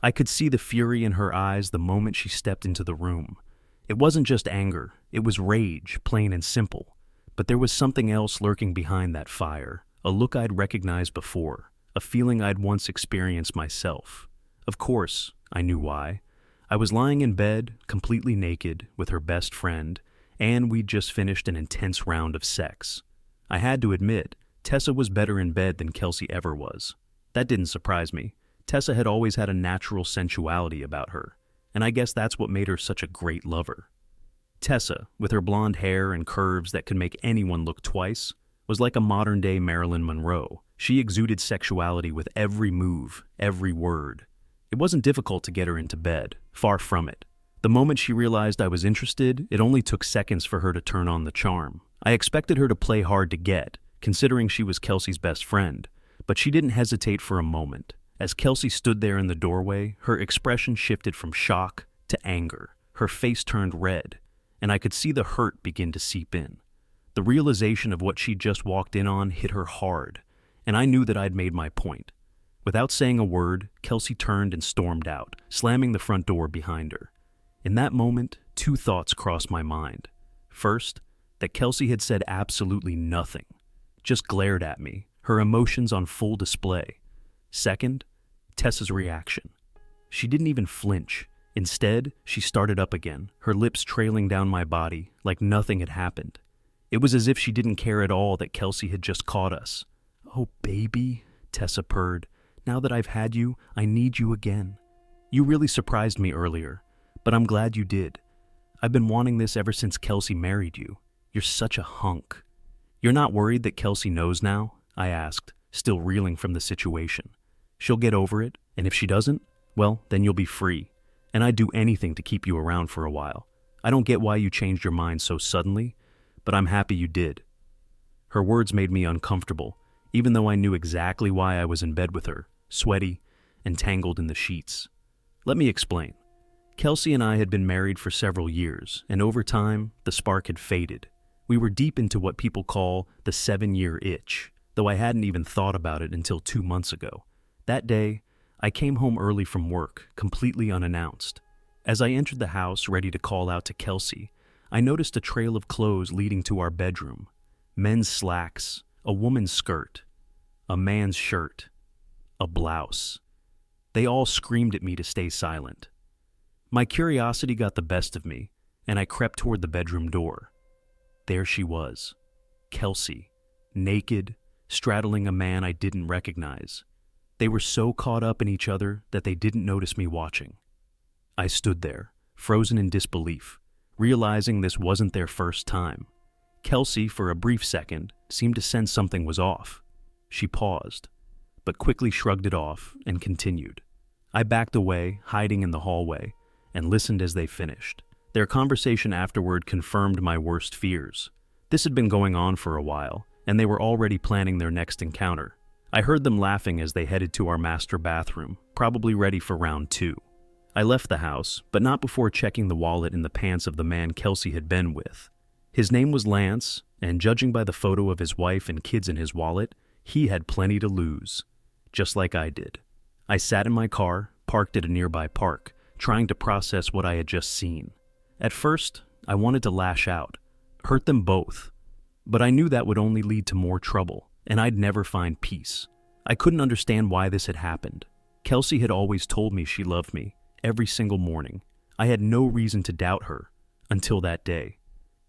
I could see the fury in her eyes the moment she stepped into the room. It wasn't just anger, it was rage, plain and simple. But there was something else lurking behind that fire, a look I'd recognized before, a feeling I'd once experienced myself. Of course, I knew why. I was lying in bed, completely naked, with her best friend, and we'd just finished an intense round of sex. I had to admit, Tessa was better in bed than Kelsey ever was. That didn't surprise me. Tessa had always had a natural sensuality about her, and I guess that's what made her such a great lover. Tessa, with her blonde hair and curves that could make anyone look twice, was like a modern-day Marilyn Monroe. She exuded sexuality with every move, every word. It wasn't difficult to get her into bed, far from it. The moment she realized I was interested, it only took seconds for her to turn on the charm. I expected her to play hard to get, considering she was Kelsey's best friend, but she didn't hesitate for a moment. As Kelsey stood there in the doorway, her expression shifted from shock to anger. Her face turned red, and I could see the hurt begin to seep in. The realization of what she'd just walked in on hit her hard, and I knew that I'd made my point. Without saying a word, Kelsey turned and stormed out, slamming the front door behind her. In that moment, two thoughts crossed my mind. First, that Kelsey had said absolutely nothing, just glared at me, her emotions on full display. Second, Tessa's reaction. She didn't even flinch. Instead, she started up again, her lips trailing down my body like nothing had happened. It was as if she didn't care at all that Kelsey had just caught us. "Oh, baby," Tessa purred. "Now that I've had you, I need you again. You really surprised me earlier, but I'm glad you did. I've been wanting this ever since Kelsey married you. You're such a hunk." "You're not worried that Kelsey knows now?" I asked, still reeling from the situation. "She'll get over it, and if she doesn't, well, then you'll be free. And I'd do anything to keep you around for a while. I don't get why you changed your mind so suddenly, but I'm happy you did." Her words made me uncomfortable, even though I knew exactly why I was in bed with her, sweaty and tangled in the sheets. Let me explain. Kelsey and I had been married for several years, and over time, the spark had faded. We were deep into what people call the 7-year itch, though I hadn't even thought about it until 2 months ago. That day, I came home early from work, completely unannounced. As I entered the house, ready to call out to Kelsey, I noticed a trail of clothes leading to our bedroom. Men's slacks, a woman's skirt, a man's shirt, a blouse. They all screamed at me to stay silent. My curiosity got the best of me, and I crept toward the bedroom door. There she was, Kelsey, naked, straddling a man I didn't recognize. They were so caught up in each other that they didn't notice me watching. I stood there, frozen in disbelief, realizing this wasn't their first time. Kelsey, for a brief second, seemed to sense something was off. She paused, but quickly shrugged it off and continued. I backed away, hiding in the hallway, and listened as they finished. Their conversation afterward confirmed my worst fears. This had been going on for a while, and they were already planning their next encounter. I heard them laughing as they headed to our master bathroom, probably ready for round 2. I left the house, but not before checking the wallet in the pants of the man Kelsey had been with. His name was Lance, and judging by the photo of his wife and kids in his wallet, he had plenty to lose, just like I did. I sat in my car, parked at a nearby park, trying to process what I had just seen. At first, I wanted to lash out, hurt them both, but I knew that would only lead to more trouble, and I'd never find peace. I couldn't understand why this had happened. Kelsey had always told me she loved me, every single morning. I had no reason to doubt her, until that day.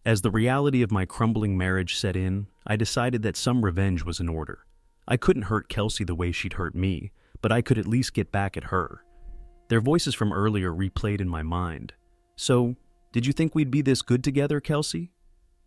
As the reality of my crumbling marriage set in, I decided that some revenge was in order. I couldn't hurt Kelsey the way she'd hurt me, but I could at least get back at her. Their voices from earlier replayed in my mind. "So, did you think we'd be this good together, Kelsey?"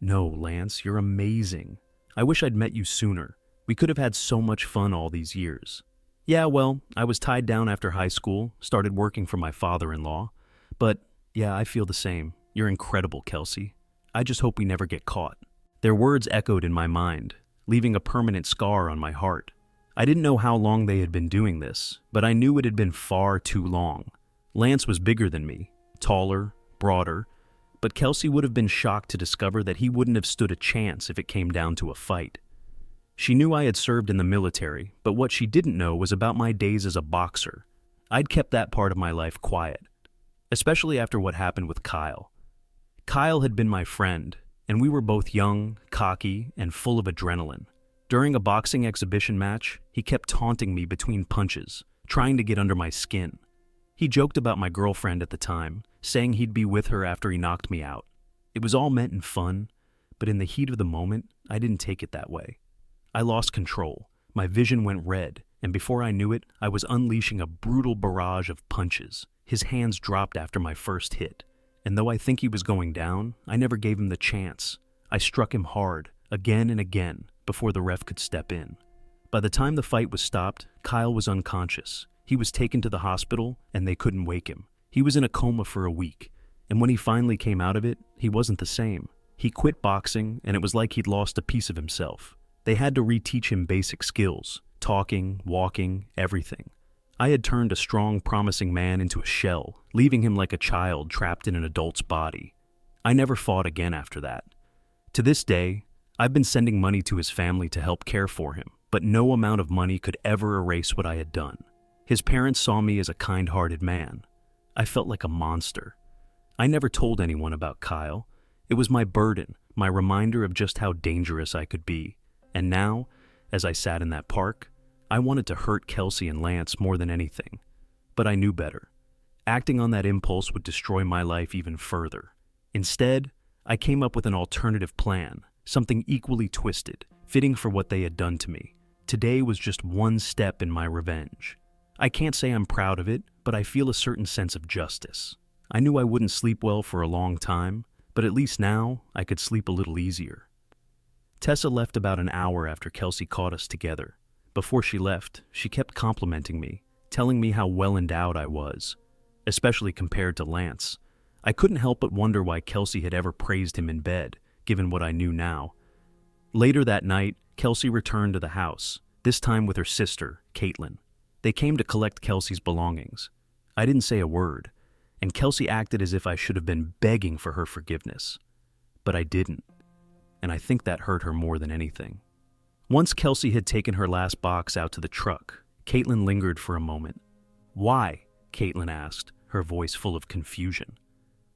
"No, Lance, you're amazing. I wish I'd met you sooner. We could have had so much fun all these years." "Yeah, well, I was tied down after high school, started working for my father-in-law. But, yeah, I feel the same. You're incredible, Kelsey. I just hope we never get caught." Their words echoed in my mind, leaving a permanent scar on my heart. I didn't know how long they had been doing this, but I knew it had been far too long. Lance was bigger than me, taller, broader, but Kelsey would have been shocked to discover that he wouldn't have stood a chance if it came down to a fight. She knew I had served in the military, but what she didn't know was about my days as a boxer. I'd kept that part of my life quiet, especially after what happened with Kyle. Kyle had been my friend, and we were both young, cocky, and full of adrenaline. During a boxing exhibition match, he kept taunting me between punches, trying to get under my skin. He joked about my girlfriend at the time, saying he'd be with her after he knocked me out. It was all meant in fun, but in the heat of the moment, I didn't take it that way. I lost control, my vision went red, and before I knew it, I was unleashing a brutal barrage of punches. His hands dropped after my first hit, and though I think he was going down, I never gave him the chance. I struck him hard, again and again, before the ref could step in. By the time the fight was stopped, Kyle was unconscious. He was taken to the hospital, and they couldn't wake him. He was in a coma for a week, and when he finally came out of it, he wasn't the same. He quit boxing, and it was like he'd lost a piece of himself. They had to reteach him basic skills, talking, walking, everything. I had turned a strong, promising man into a shell, leaving him like a child trapped in an adult's body. I never fought again after that. To this day, I've been sending money to his family to help care for him, but no amount of money could ever erase what I had done. His parents saw me as a kind-hearted man. I felt like a monster. I never told anyone about Kyle. It was my burden, my reminder of just how dangerous I could be. And now, as I sat in that park, I wanted to hurt Kelsey and Lance more than anything. But I knew better. Acting on that impulse would destroy my life even further. Instead, I came up with an alternative plan, something equally twisted, fitting for what they had done to me. Today was just one step in my revenge. I can't say I'm proud of it, but I feel a certain sense of justice. I knew I wouldn't sleep well for a long time, but at least now I could sleep a little easier. Tessa left about an hour after Kelsey caught us together. Before she left, she kept complimenting me, telling me how well endowed I was, especially compared to Lance. I couldn't help but wonder why Kelsey had ever praised him in bed, given what I knew now. Later that night, Kelsey returned to the house, this time with her sister, Caitlin. They came to collect Kelsey's belongings. I didn't say a word, and Kelsey acted as if I should have been begging for her forgiveness. But I didn't, and I think that hurt her more than anything. Once Kelsey had taken her last box out to the truck, Caitlin lingered for a moment. "Why?" Caitlin asked, her voice full of confusion.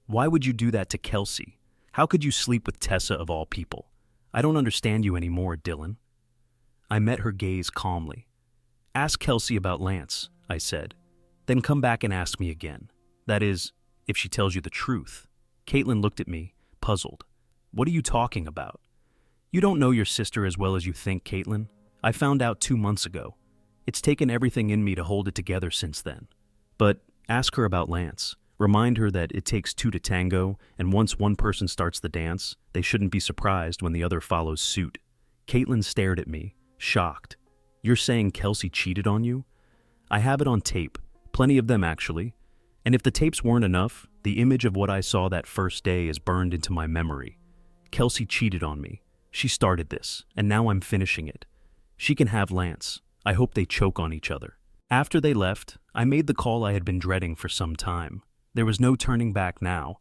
"Why would you do that to Kelsey? How could you sleep with Tessa of all people? I don't understand you anymore, Dylan." I met her gaze calmly. "Ask Kelsey about Lance," I said. "Then come back and ask me again. That is, if she tells you the truth." Caitlin looked at me, puzzled. "What are you talking about?" "You don't know your sister as well as you think, Caitlin. I found out 2 months ago. It's taken everything in me to hold it together since then. But ask her about Lance. Remind her that it takes two to tango, and once one person starts the dance, they shouldn't be surprised when the other follows suit." Caitlin stared at me, shocked. "You're saying Kelsey cheated on you?" "I have it on tape. Plenty of them, actually. And if the tapes weren't enough, the image of what I saw that first day is burned into my memory. Kelsey cheated on me. She started this, and now I'm finishing it. She can have Lance. I hope they choke on each other." After they left, I made the call I had been dreading for some time. There was no turning back now.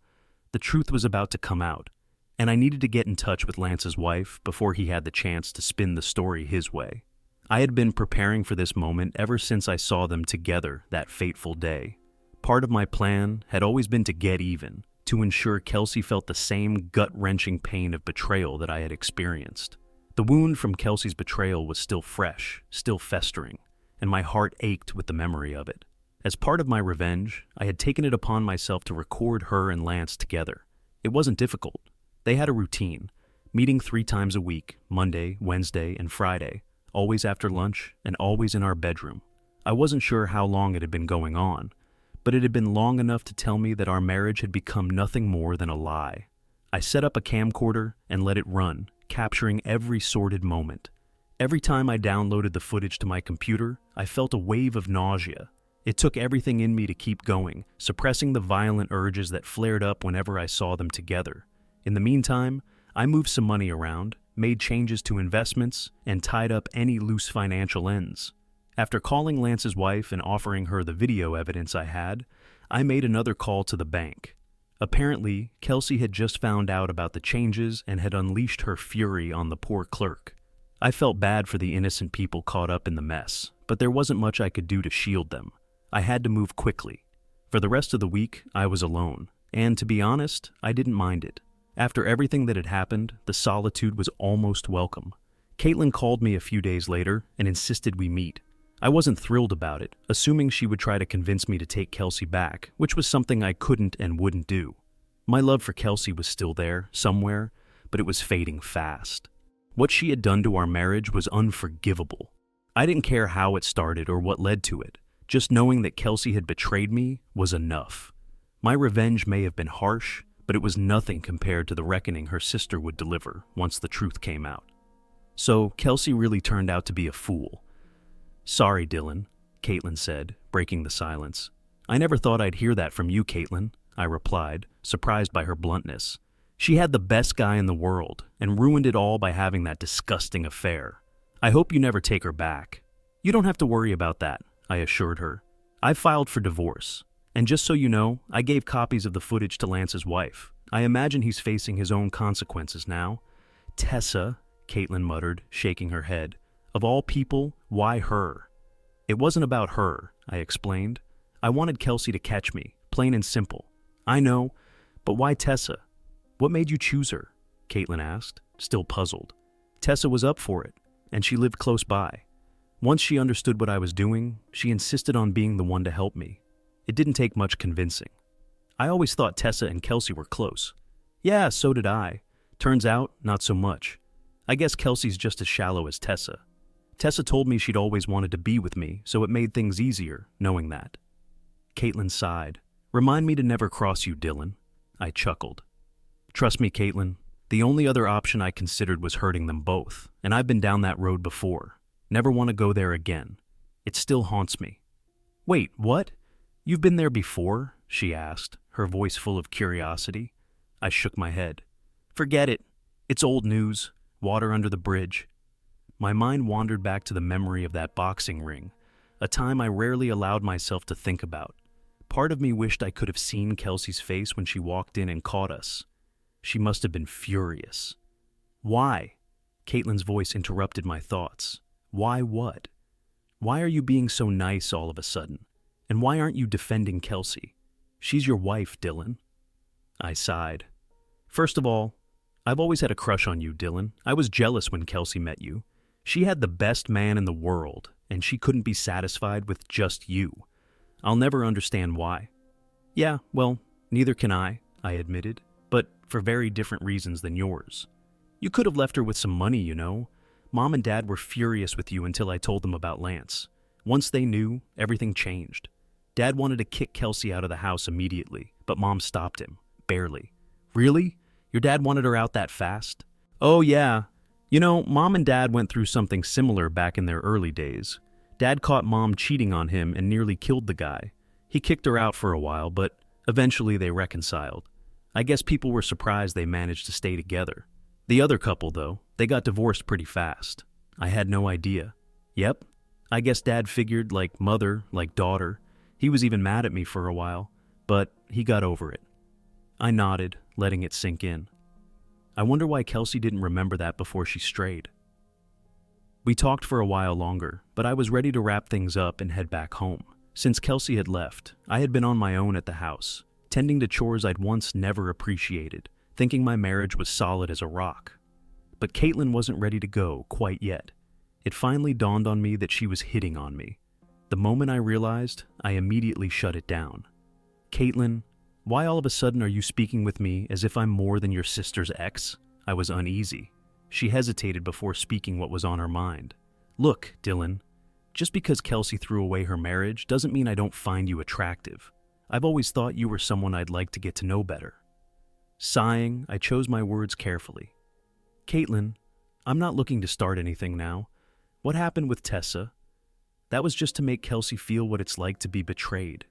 The truth was about to come out, and I needed to get in touch with Lance's wife before he had the chance to spin the story his way. I had been preparing for this moment ever since I saw them together that fateful day. Part of my plan had always been to get even, to ensure Kelsey felt the same gut-wrenching pain of betrayal that I had experienced. The wound from Kelsey's betrayal was still fresh, still festering, and my heart ached with the memory of it. As part of my revenge, I had taken it upon myself to record her and Lance together. It wasn't difficult. They had a routine, meeting 3 times a week, Monday, Wednesday, and Friday, always after lunch and always in our bedroom. I wasn't sure how long it had been going on, but it had been long enough to tell me that our marriage had become nothing more than a lie. I set up a camcorder and let it run, capturing every sordid moment. Every time I downloaded the footage to my computer, I felt a wave of nausea. It took everything in me to keep going, suppressing the violent urges that flared up whenever I saw them together. In the meantime, I moved some money around, made changes to investments, and tied up any loose financial ends. After calling Lance's wife and offering her the video evidence I had, I made another call to the bank. Apparently, Kelsey had just found out about the changes and had unleashed her fury on the poor clerk. I felt bad for the innocent people caught up in the mess, but there wasn't much I could do to shield them. I had to move quickly. For the rest of the week, I was alone, and to be honest, I didn't mind it. After everything that had happened, the solitude was almost welcome. Caitlin called me a few days later and insisted we meet. I wasn't thrilled about it, assuming she would try to convince me to take Kelsey back, which was something I couldn't and wouldn't do. My love for Kelsey was still there, somewhere, but it was fading fast. What she had done to our marriage was unforgivable. I didn't care how it started or what led to it. Just knowing that Kelsey had betrayed me was enough. My revenge may have been harsh, but it was nothing compared to the reckoning her sister would deliver once the truth came out. So Kelsey really turned out to be a fool. "Sorry, Dylan," Caitlin said, breaking the silence. "I never thought I'd hear that from you, Caitlin," I replied, surprised by her bluntness. She had the best guy in the world and ruined it all by having that disgusting affair. "I hope you never take her back." "You don't have to worry about that," I assured her. "I filed for divorce. And just so you know, I gave copies of the footage to Lance's wife. I imagine he's facing his own consequences now." "Tessa," Caitlin muttered, shaking her head. "Of all people, why her?" "It wasn't about her," I explained. "I wanted Kelsey to catch me, plain and simple." "I know, but why Tessa? What made you choose her?" Caitlin asked, still puzzled. "Tessa was up for it, and she lived close by. Once she understood what I was doing, she insisted on being the one to help me. It didn't take much convincing. I always thought Tessa and Kelsey were close." "Yeah, so did I. Turns out, not so much. I guess Kelsey's just as shallow as Tessa. Tessa told me she'd always wanted to be with me, so it made things easier, knowing that." Caitlin sighed. "Remind me to never cross you, Dylan." I chuckled. "Trust me, Caitlin, the only other option I considered was hurting them both, and I've been down that road before. Never want to go there again. It still haunts me." "Wait, what? You've been there before?" she asked, her voice full of curiosity. I shook my head. "Forget it. It's old news. Water under the bridge." My mind wandered back to the memory of that boxing ring, a time I rarely allowed myself to think about. Part of me wished I could have seen Kelsey's face when she walked in and caught us. She must have been furious. "Why?" Caitlin's voice interrupted my thoughts. "Why what? Why are you being so nice all of a sudden? And why aren't you defending Kelsey? She's your wife, Dylan." I sighed. "First of all, I've always had a crush on you, Dylan. I was jealous when Kelsey met you. She had the best man in the world, and she couldn't be satisfied with just you. I'll never understand why." "Yeah, well, neither can I admitted, but for very different reasons than yours. You could have left her with some money, you know. Mom and Dad were furious with you until I told them about Lance. Once they knew, everything changed. Dad wanted to kick Kelsey out of the house immediately, but Mom stopped him. Barely." "Really? Your dad wanted her out that fast?" "Oh, yeah. You know, Mom and Dad went through something similar back in their early days. Dad caught Mom cheating on him and nearly killed the guy. He kicked her out for a while, but eventually they reconciled. I guess people were surprised they managed to stay together. The other couple, though, they got divorced pretty fast. I had no idea. Yep, I guess Dad figured like mother, like daughter. He was even mad at me for a while, but he got over it." I nodded, letting it sink in. I wonder why Kelsey didn't remember that before she strayed. We talked for a while longer, but I was ready to wrap things up and head back home. Since Kelsey had left, I had been on my own at the house, tending to chores I'd once never appreciated, thinking my marriage was solid as a rock. But Caitlin wasn't ready to go quite yet. It finally dawned on me that she was hitting on me. The moment I realized, I immediately shut it down. "Caitlin, why all of a sudden are you speaking with me as if I'm more than your sister's ex?" I was uneasy. She hesitated before speaking what was on her mind. "Look, Dylan, just because Kelsey threw away her marriage doesn't mean I don't find you attractive. I've always thought you were someone I'd like to get to know better." Sighing, I chose my words carefully. "Caitlin, I'm not looking to start anything now. What happened with Tessa? That was just to make Kelsey feel what it's like to be betrayed.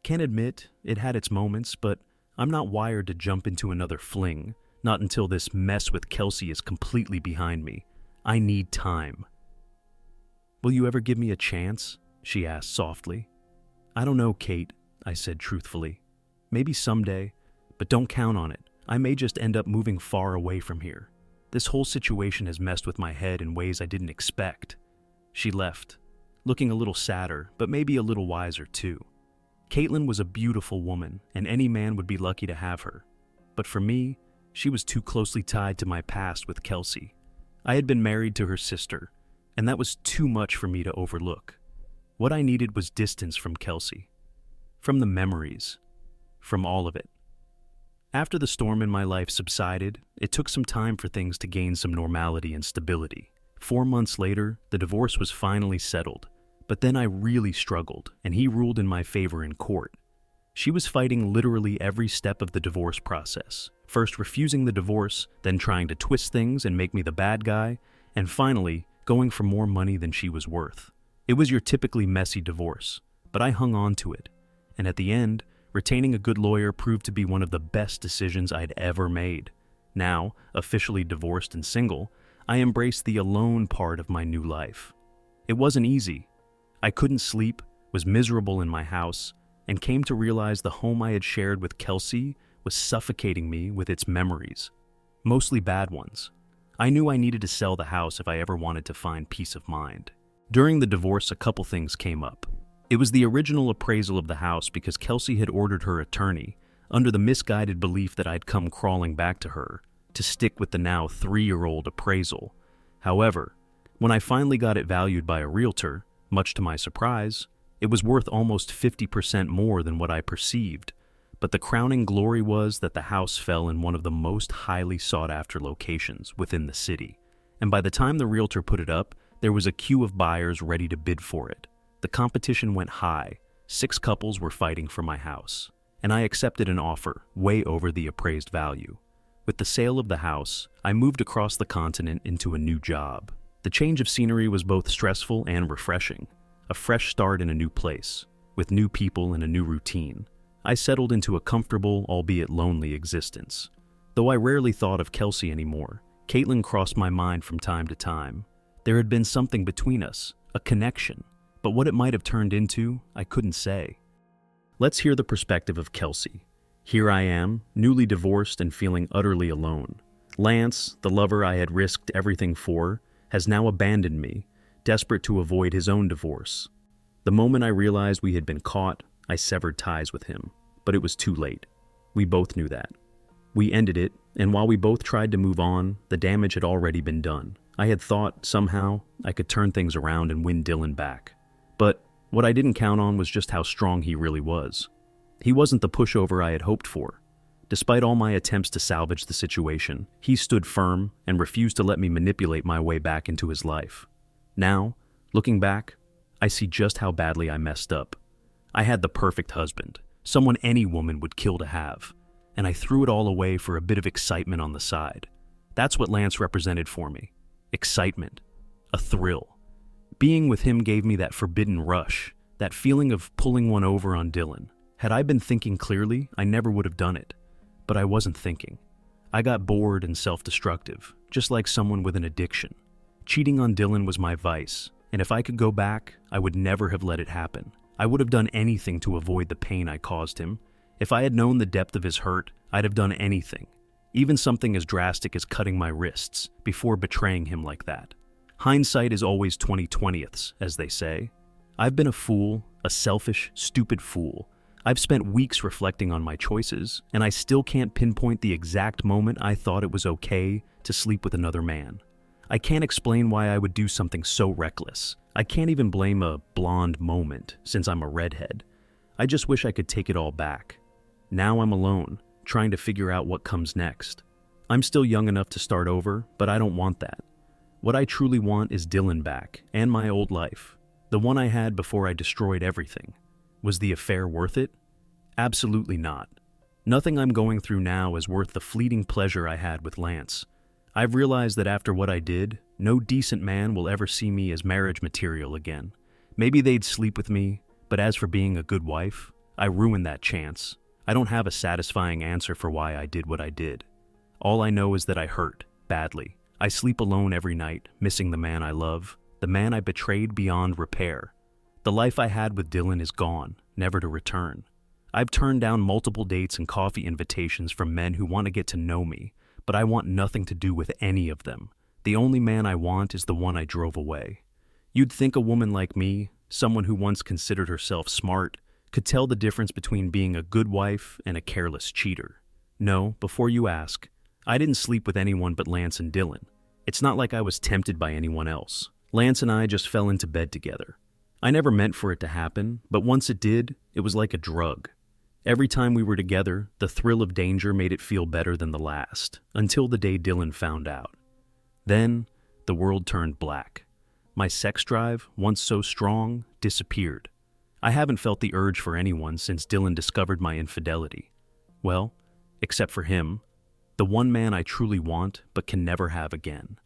Can't admit it had its moments, but I'm not wired to jump into another fling, not until this mess with Kelsey is completely behind me. I need time." "Will you ever give me a chance?" she asked softly. "I don't know, Kate," I said truthfully. "Maybe someday, but don't count on it. I may just end up moving far away from here. This whole situation has messed with my head in ways I didn't expect." She left. looking a little sadder, but maybe a little wiser too. Caitlin was a beautiful woman, and any man would be lucky to have her. But for me, she was too closely tied to my past with Kelsey. I had been married to her sister, and that was too much for me to overlook. What I needed was distance from Kelsey, from the memories, from all of it. After the storm in my life subsided, it took some time for things to gain some normality and stability. 4 months later, the divorce was finally settled, but then I really struggled, and he ruled in my favor in court. She was fighting literally every step of the divorce process, first refusing the divorce, then trying to twist things and make me the bad guy, and finally going for more money than she was worth. It was your typically messy divorce, but I hung on to it, and at the end, retaining a good lawyer proved to be one of the best decisions I'd ever made. Now, officially divorced and single, I embraced the alone part of my new life. It wasn't easy. I couldn't sleep, was miserable in my house, and came to realize the home I had shared with Kelsey was suffocating me with its memories, mostly bad ones. I knew I needed to sell the house if I ever wanted to find peace of mind. During the divorce, a couple things came up. It was the original appraisal of the house because Kelsey had ordered her attorney, under the misguided belief that I'd come crawling back to her, to stick with the now 3-year-old appraisal. However, when I finally got it valued by a realtor, much to my surprise, it was worth almost 50% more than what I perceived. But the crowning glory was that the house fell in one of the most highly sought-after locations within the city. And by the time the realtor put it up, there was a queue of buyers ready to bid for it. The competition went high. 6 couples were fighting for my house, and I accepted an offer way over the appraised value. With the sale of the house, I moved across the continent into a new job. The change of scenery was both stressful and refreshing. A fresh start in a new place, with new people and a new routine. I settled into a comfortable, albeit lonely existence. Though I rarely thought of Kelsey anymore, Caitlin crossed my mind from time to time. There had been something between us, a connection, but what it might have turned into, I couldn't say. Let's hear the perspective of Kelsey. Here I am, newly divorced and feeling utterly alone. Lance, the lover I had risked everything for, has now abandoned me, desperate to avoid his own divorce. The moment I realized we had been caught, I severed ties with him, but it was too late. We both knew that. We ended it, and while we both tried to move on, the damage had already been done. I had thought, somehow, I could turn things around and win Dylan back. But what I didn't count on was just how strong he really was. He wasn't the pushover I had hoped for. Despite all my attempts to salvage the situation, he stood firm and refused to let me manipulate my way back into his life. Now, looking back, I see just how badly I messed up. I had the perfect husband, someone any woman would kill to have, and I threw it all away for a bit of excitement on the side. That's what Lance represented for me. Excitement. A thrill. Being with him gave me that forbidden rush, that feeling of pulling one over on Dylan. Had I been thinking clearly, I never would have done it. But I wasn't thinking. I got bored and self-destructive, just like someone with an addiction. Cheating on Dylan was my vice, and if I could go back, I would never have let it happen. I would have done anything to avoid the pain I caused him. If I had known the depth of his hurt, I'd have done anything, even something as drastic as cutting my wrists, before betraying him like that. Hindsight is always 20/20ths, as they say. I've been a fool, a selfish, stupid fool. I've spent weeks reflecting on my choices, and I still can't pinpoint the exact moment I thought it was okay to sleep with another man. I can't explain why I would do something so reckless. I can't even blame a blonde moment, since I'm a redhead. I just wish I could take it all back. Now I'm alone, trying to figure out what comes next. I'm still young enough to start over, but I don't want that. What I truly want is Dylan back, and my old life. The one I had before I destroyed everything. Was the affair worth it? Absolutely not. Nothing I'm going through now is worth the fleeting pleasure I had with Lance. I've realized that after what I did, no decent man will ever see me as marriage material again. Maybe they'd sleep with me, but as for being a good wife, I ruined that chance. I don't have a satisfying answer for why I did what I did. All I know is that I hurt, badly. I sleep alone every night, missing the man I love, the man I betrayed beyond repair. The life I had with Dylan is gone, never to return. I've turned down multiple dates and coffee invitations from men who want to get to know me, but I want nothing to do with any of them. The only man I want is the one I drove away. You'd think a woman like me, someone who once considered herself smart, could tell the difference between being a good wife and a careless cheater. No, before you ask, I didn't sleep with anyone but Lance and Dylan. It's not like I was tempted by anyone else. Lance and I just fell into bed together. I never meant for it to happen, but once it did, it was like a drug. Every time we were together, the thrill of danger made it feel better than the last, until the day Dylan found out. Then, the world turned black. My sex drive, once so strong, disappeared. I haven't felt the urge for anyone since Dylan discovered my infidelity. Well, except for him, the one man I truly want but can never have again.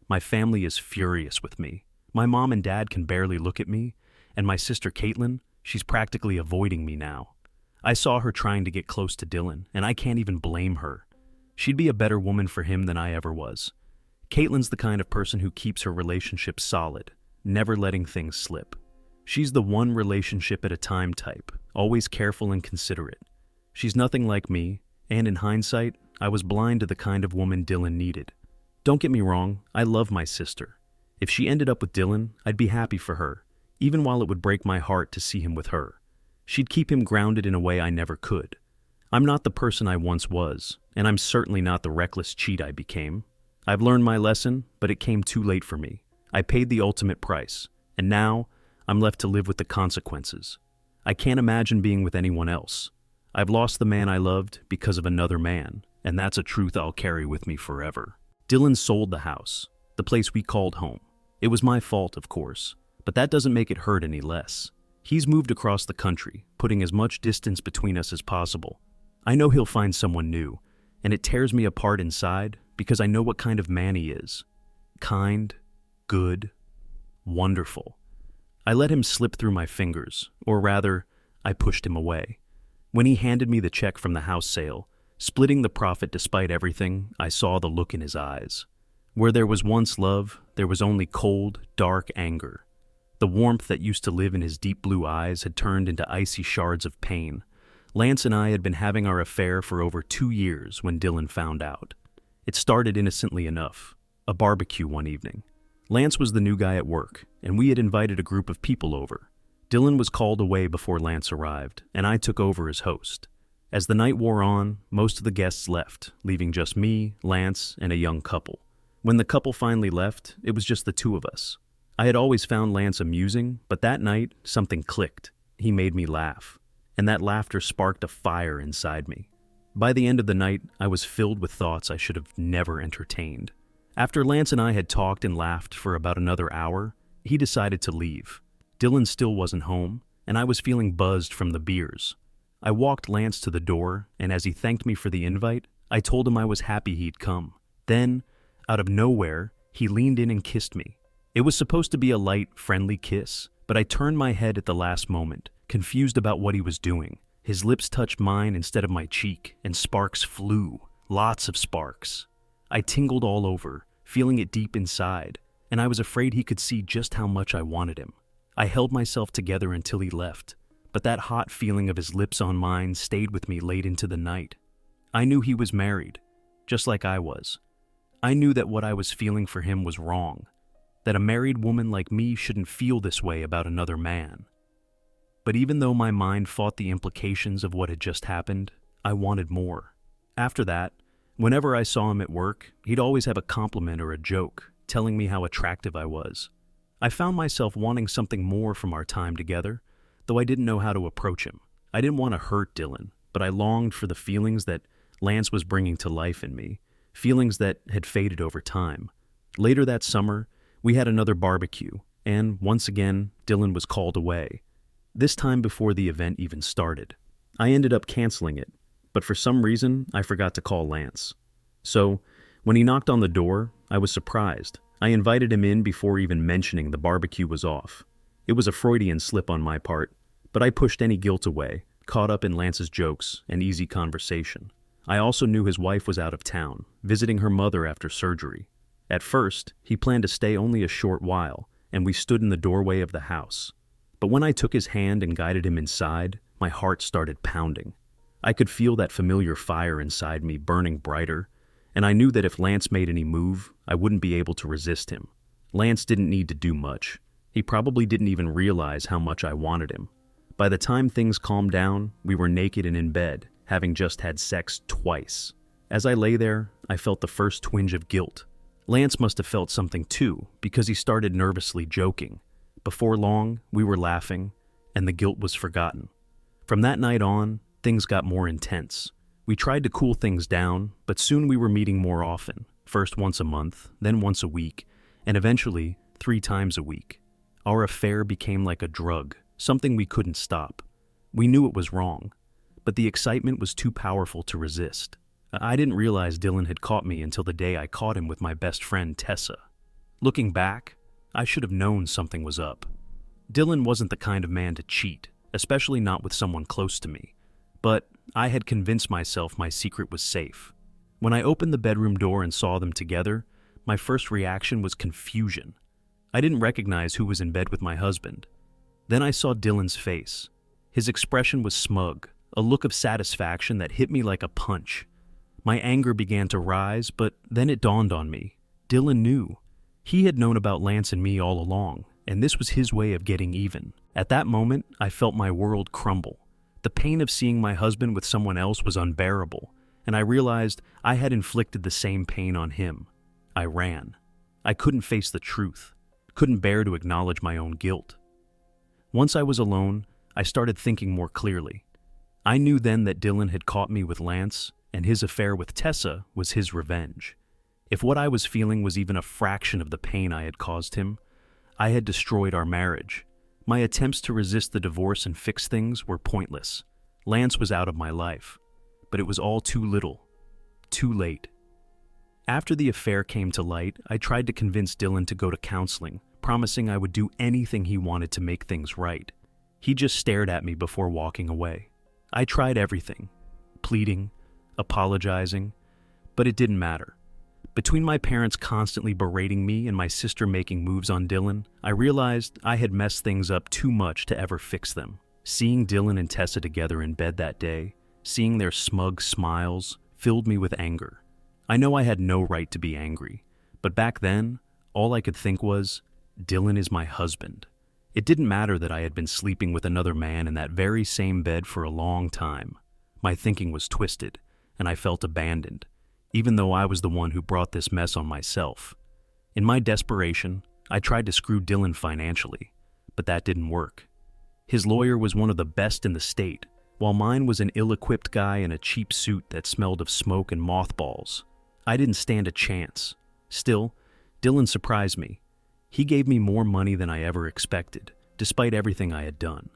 My family is furious with me. My mom and dad can barely look at me, and my sister Caitlin, she's practically avoiding me now. I saw her trying to get close to Dylan, and I can't even blame her. She'd be a better woman for him than I ever was. Caitlin's the kind of person who keeps her relationships solid, never letting things slip. She's the one relationship at a time type, always careful and considerate. She's nothing like me, and in hindsight, I was blind to the kind of woman Dylan needed. Don't get me wrong, I love my sister. If she ended up with Dylan, I'd be happy for her, even while it would break my heart to see him with her. She'd keep him grounded in a way I never could. I'm not the person I once was, and I'm certainly not the reckless cheat I became. I've learned my lesson, but it came too late for me. I paid the ultimate price, and now I'm left to live with the consequences. I can't imagine being with anyone else. I've lost the man I loved because of another man, and that's a truth I'll carry with me forever. Dylan sold the house, the place we called home. It was my fault, of course, but that doesn't make it hurt any less. He's moved across the country, putting as much distance between us as possible. I know he'll find someone new, and it tears me apart inside because I know what kind of man he is. Kind, good, wonderful. I let him slip through my fingers, or rather, I pushed him away. When he handed me the check from the house sale, splitting the profit despite everything, I saw the look in his eyes. Where there was once love, there was only cold, dark anger. The warmth that used to live in his deep blue eyes had turned into icy shards of pain. Lance and I had been having our affair for over 2 years when Dylan found out. It started innocently enough, a barbecue one evening. Lance was the new guy at work, and we had invited a group of people over. Dylan was called away before Lance arrived, and I took over as host. As the night wore on, most of the guests left, leaving just me, Lance, and a young couple. When the couple finally left, it was just the two of us. I had always found Lance amusing, but that night, something clicked. He made me laugh, and that laughter sparked a fire inside me. By the end of the night, I was filled with thoughts I should have never entertained. After Lance and I had talked and laughed for about another hour, he decided to leave. Dylan still wasn't home, and I was feeling buzzed from the beers. I walked Lance to the door, and as he thanked me for the invite, I told him I was happy he'd come. Then, out of nowhere, he leaned in and kissed me. It was supposed to be a light, friendly kiss, but I turned my head at the last moment, confused about what he was doing. His lips touched mine instead of my cheek, and sparks flew. Lots of sparks. I tingled all over, feeling it deep inside, and I was afraid he could see just how much I wanted him. I held myself together until he left, but that hot feeling of his lips on mine stayed with me late into the night. I knew he was married, just like I was. I knew that what I was feeling for him was wrong, that a married woman like me shouldn't feel this way about another man. But even though my mind fought the implications of what had just happened, I wanted more. After that, whenever I saw him at work, he'd always have a compliment or a joke, telling me how attractive I was. I found myself wanting something more from our time together, though I didn't know how to approach him. I didn't want to hurt Dylan, but I longed for the feelings that Lance was bringing to life in me, feelings that had faded over time. Later that summer, we had another barbecue, and once again, Dylan was called away. This time before the event even started. I ended up canceling it, but for some reason, I forgot to call Lance. So, when he knocked on the door, I was surprised. I invited him in before even mentioning the barbecue was off. It was a Freudian slip on my part, but I pushed any guilt away, caught up in Lance's jokes and easy conversation. I also knew his wife was out of town, visiting her mother after surgery. At first, he planned to stay only a short while, and we stood in the doorway of the house. But when I took his hand and guided him inside, my heart started pounding. I could feel that familiar fire inside me burning brighter, and I knew that if Lance made any move, I wouldn't be able to resist him. Lance didn't need to do much. He probably didn't even realize how much I wanted him. By the time things calmed down, we were naked and in bed, having just had sex twice. As I lay there, I felt the first twinge of guilt. Lance must have felt something too, because he started nervously joking. Before long, we were laughing, and the guilt was forgotten. From that night on, things got more intense. We tried to cool things down, but soon we were meeting more often, first once a month, then once a week, and eventually 3 times a week. Our affair became like a drug, something we couldn't stop. We knew it was wrong, but the excitement was too powerful to resist. I didn't realize Dylan had caught me until the day I caught him with my best friend Tessa. Looking back, I should have known something was up. Dylan wasn't the kind of man to cheat, especially not with someone close to me. But I had convinced myself my secret was safe. When I opened the bedroom door and saw them together, my first reaction was confusion. I didn't recognize who was in bed with my husband. Then I saw Dylan's face. His expression was smug, a look of satisfaction that hit me like a punch. My anger began to rise, but then it dawned on me. Dylan knew. He had known about Lance and me all along, and this was his way of getting even. At that moment, I felt my world crumble. The pain of seeing my husband with someone else was unbearable, and I realized I had inflicted the same pain on him. I ran. I couldn't face the truth, couldn't bear to acknowledge my own guilt. Once I was alone, I started thinking more clearly. I knew then that Dylan had caught me with Lance, and his affair with Tessa was his revenge. If what I was feeling was even a fraction of the pain I had caused him, I had destroyed our marriage. My attempts to resist the divorce and fix things were pointless. Lance was out of my life, but it was all too little, too late. After the affair came to light, I tried to convince Dylan to go to counseling, promising I would do anything he wanted to make things right. He just stared at me before walking away. I tried everything, pleading, apologizing, but it didn't matter. Between my parents constantly berating me and my sister making moves on Dylan, I realized I had messed things up too much to ever fix them. Seeing Dylan and Tessa together in bed that day, seeing their smug smiles, filled me with anger. I know I had no right to be angry, but back then, all I could think was, Dylan is my husband. It didn't matter that I had been sleeping with another man in that very same bed for a long time. My thinking was twisted, and I felt abandoned, even though I was the one who brought this mess on myself. In my desperation, I tried to screw Dylan financially, but that didn't work. His lawyer was one of the best in the state, while mine was an ill-equipped guy in a cheap suit that smelled of smoke and mothballs. I didn't stand a chance. Still, Dylan surprised me. He gave me more money than I ever expected, despite everything I had done.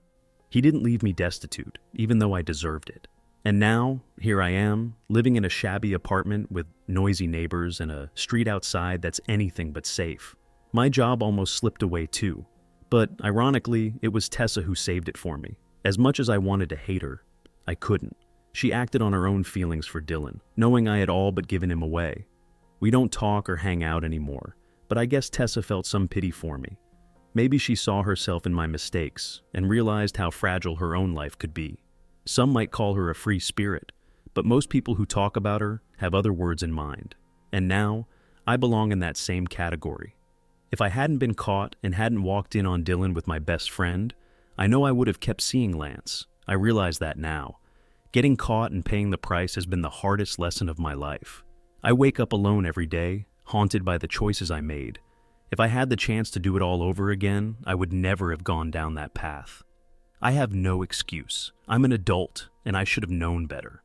He didn't leave me destitute, even though I deserved it. And now, here I am, living in a shabby apartment with noisy neighbors and a street outside that's anything but safe. My job almost slipped away too. But ironically, it was Tessa who saved it for me. As much as I wanted to hate her, I couldn't. She acted on her own feelings for Dylan, knowing I had all but given him away. We don't talk or hang out anymore, but I guess Tessa felt some pity for me. Maybe she saw herself in my mistakes and realized how fragile her own life could be. Some might call her a free spirit, but most people who talk about her have other words in mind. And now, I belong in that same category. If I hadn't been caught and hadn't walked in on Dylan with my best friend, I know I would have kept seeing Lance. I realize that now. Getting caught and paying the price has been the hardest lesson of my life. I wake up alone every day, haunted by the choices I made. If I had the chance to do it all over again, I would never have gone down that path. I have no excuse. I'm an adult, and I should have known better.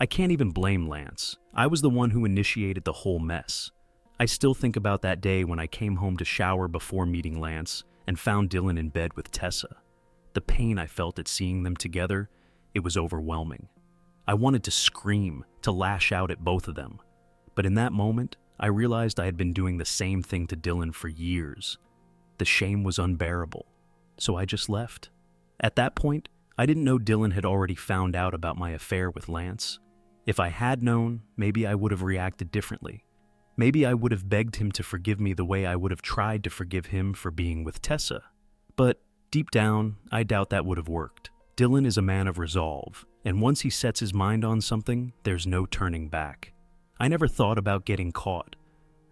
I can't even blame Lance. I was the one who initiated the whole mess. I still think about that day when I came home to shower before meeting Lance and found Dylan in bed with Tessa. The pain I felt at seeing them together, it was overwhelming. I wanted to scream, to lash out at both of them. But in that moment, I realized I had been doing the same thing to Dylan for years. The shame was unbearable, so I just left. At that point, I didn't know Dylan had already found out about my affair with Lance. If I had known, maybe I would have reacted differently. Maybe I would have begged him to forgive me the way I would have tried to forgive him for being with Tessa. But deep down, I doubt that would have worked. Dylan is a man of resolve, and once he sets his mind on something, there's no turning back. I never thought about getting caught.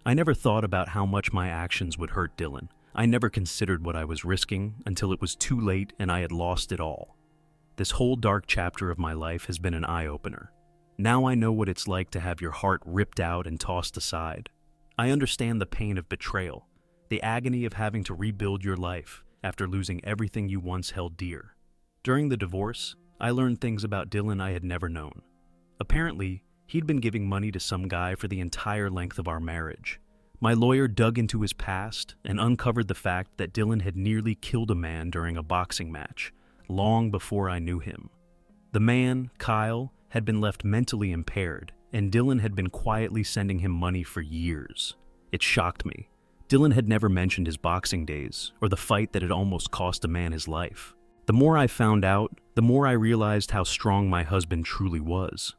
I never thought about how much my actions would hurt Dylan. I never considered what I was risking until it was too late and I had lost it all. This whole dark chapter of my life has been an eye-opener. Now I know what it's like to have your heart ripped out and tossed aside. I understand the pain of betrayal, the agony of having to rebuild your life after losing everything you once held dear. During the divorce, I learned things about Dylan I had never known. Apparently, he'd been giving money to some guy for the entire length of our marriage. My lawyer dug into his past and uncovered the fact that Dylan had nearly killed a man during a boxing match, long before I knew him. The man, Kyle, had been left mentally impaired, and Dylan had been quietly sending him money for years. It shocked me. Dylan had never mentioned his boxing days, or the fight that had almost cost a man his life. The more I found out, the more I realized how strong my husband truly was.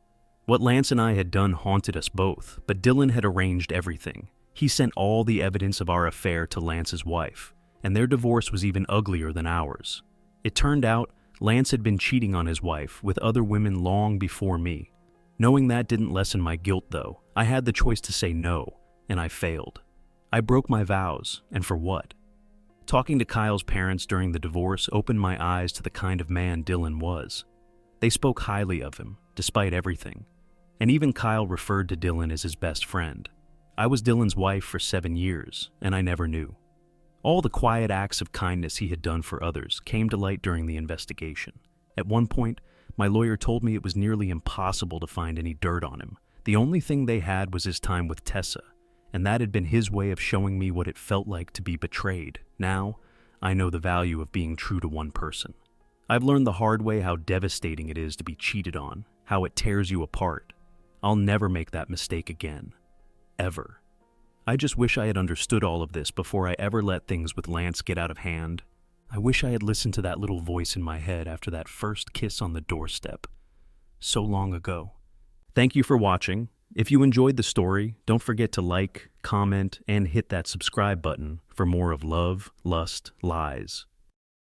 What Lance and I had done haunted us both, but Dylan had arranged everything. He sent all the evidence of our affair to Lance's wife, and their divorce was even uglier than ours. It turned out Lance had been cheating on his wife with other women long before me. Knowing that didn't lessen my guilt, though. I had the choice to say no, and I failed. I broke my vows, and for what? Talking to Kyle's parents during the divorce opened my eyes to the kind of man Dylan was. They spoke highly of him, despite everything. And even Kyle referred to Dylan as his best friend. I was Dylan's wife for 7 years, and I never knew. All the quiet acts of kindness he had done for others came to light during the investigation. At one point, my lawyer told me it was nearly impossible to find any dirt on him. The only thing they had was his time with Tessa, and that had been his way of showing me what it felt like to be betrayed. Now, I know the value of being true to one person. I've learned the hard way how devastating it is to be cheated on, how it tears you apart. I'll never make that mistake again. Ever. I just wish I had understood all of this before I ever let things with Lance get out of hand. I wish I had listened to that little voice in my head after that first kiss on the doorstep. So long ago. Thank you for watching. If you enjoyed the story, don't forget to like, comment, and hit that subscribe button for more of Love, Lust, Lies.